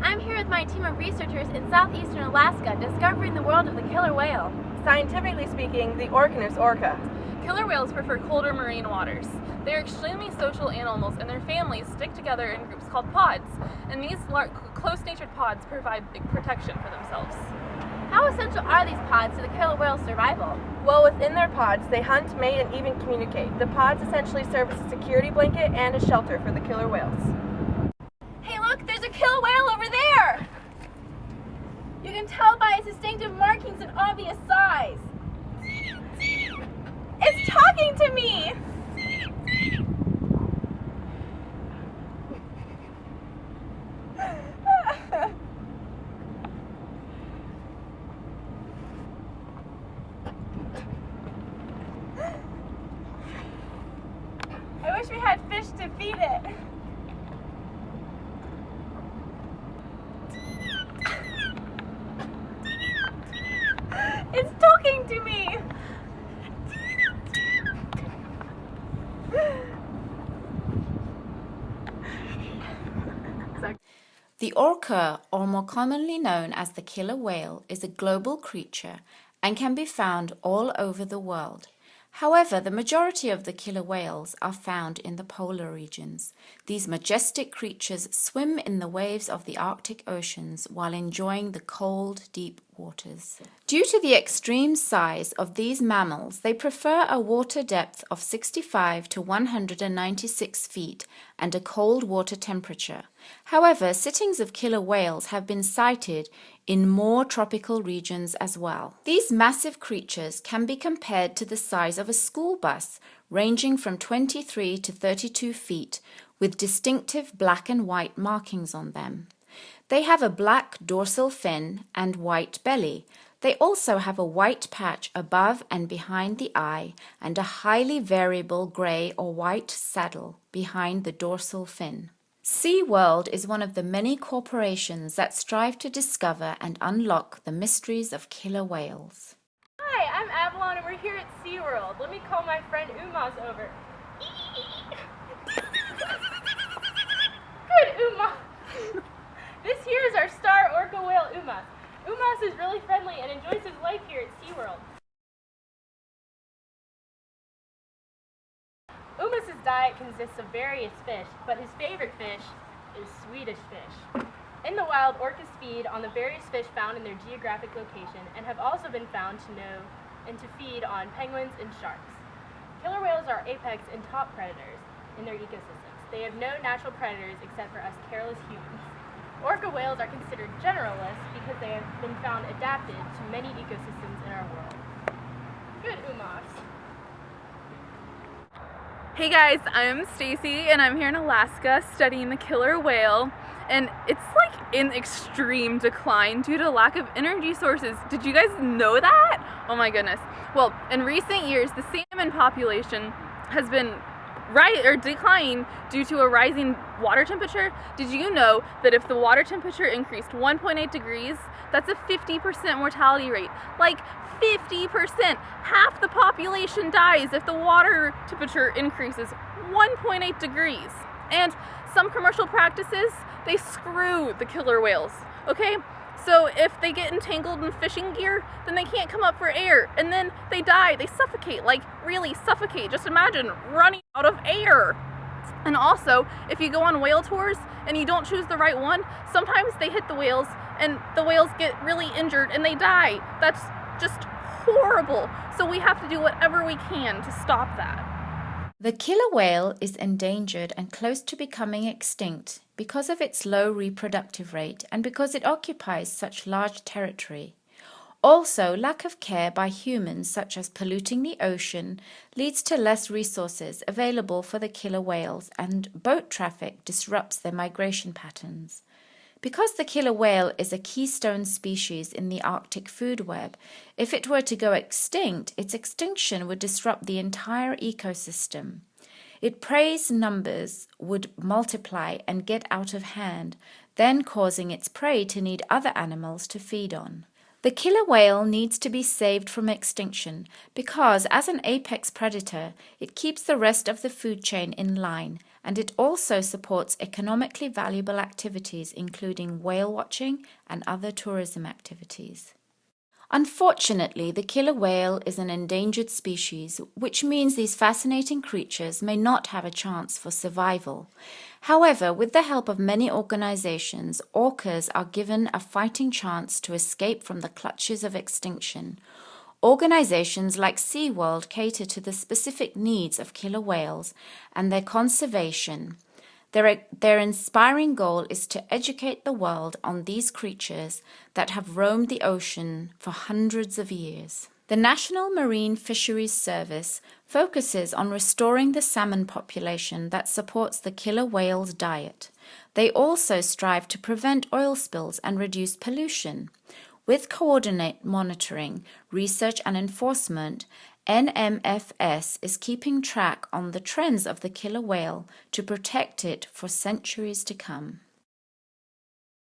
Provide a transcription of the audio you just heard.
I'm here with my team of researchers in southeastern Alaska discovering the world of the killer whale. Scientifically speaking, the Orcanus orca. Killer whales prefer colder marine waters. They are extremely social animals, and their families stick together in groups called pods. And these close-natured pods provide big protection for themselves. How essential are these pods to the killer whale's survival? Well, within their pods, they hunt, mate, and even communicate. The pods essentially serve as a security blanket and a shelter for the killer whales. Hey look, there's a killer whale over there! You can tell by its distinctive markings and obvious size. It's talking to me! I wish we had fish to feed it. It's talking to me! The orca, or more commonly known as the killer whale, is a global creature and can be found all over the world. However, the majority of the killer whales are found in the polar regions. These majestic creatures swim in the waves of the Arctic oceans while enjoying the cold, deep waters. Due to the extreme size of these mammals, they prefer a water depth of 65 to 196 feet and a cold water temperature. However, sightings of killer whales have been sighted in more tropical regions as well. These massive creatures can be compared to the size of a school bus, ranging from 23 to 32 feet, with distinctive black and white markings on them. They have a black dorsal fin and white belly. They also have a white patch above and behind the eye and a highly variable grey or white saddle behind the dorsal fin. SeaWorld is one of the many corporations that strive to discover and unlock the mysteries of killer whales. Hi, I'm Avalon and we're here at SeaWorld. Let me call my friend Umas over. Good, Umas! This here is our star orca whale, Umas. Umas is really friendly and enjoys his life here at SeaWorld. Umas's diet consists of various fish, but his favorite fish is Swedish fish. In the wild, orcas feed on the various fish found in their geographic location and have also been found to know and to feed on penguins and sharks. Killer whales are apex and top predators in their ecosystems. They have no natural predators except for us careless humans. Orca whales are considered generalists because they have been found adapted to many ecosystems in our world. Good, Umas. Hey guys, I'm Stacy and I'm here in Alaska studying the killer whale, and it's like in extreme decline due to lack of energy sources. Did you guys know that? Oh my goodness. Well, in recent years, the salmon population has been declining due to a rising water temperature. Did you know that if the water temperature increased 1.8 degrees, that's a 50% mortality rate? Like 50%! Half the population dies if the water temperature increases 1.8 degrees. And some commercial practices, they screw the killer whales, okay? So if they get entangled in fishing gear, then they can't come up for air, and then they die, they suffocate, like really suffocate. Just imagine running out of air. And also, if you go on whale tours and you don't choose the right one, sometimes they hit the whales and the whales get really injured and they die. That's just horrible. So we have to do whatever we can to stop that. The killer whale is endangered and close to becoming extinct because of its low reproductive rate and because it occupies such large territory. Also, lack of care by humans, such as polluting the ocean, leads to less resources available for the killer whales, and boat traffic disrupts their migration patterns. Because the killer whale is a keystone species in the Arctic food web, if it were to go extinct, its extinction would disrupt the entire ecosystem. Its prey numbers would multiply and get out of hand, then causing its prey to need other animals to feed on. The killer whale needs to be saved from extinction because, as an apex predator, it keeps the rest of the food chain in line, and it also supports economically valuable activities including whale watching and other tourism activities. Unfortunately, the killer whale is an endangered species, which means these fascinating creatures may not have a chance for survival. However, with the help of many organizations, orcas are given a fighting chance to escape from the clutches of extinction. Organizations like SeaWorld cater to the specific needs of killer whales and their conservation. Their inspiring goal is to educate the world on these creatures that have roamed the ocean for hundreds of years. The National Marine Fisheries Service focuses on restoring the salmon population that supports the killer whale's diet. They also strive to prevent oil spills and reduce pollution. With coordinate monitoring, research and enforcement, NMFS is keeping track on the trends of the killer whale to protect it for centuries to come.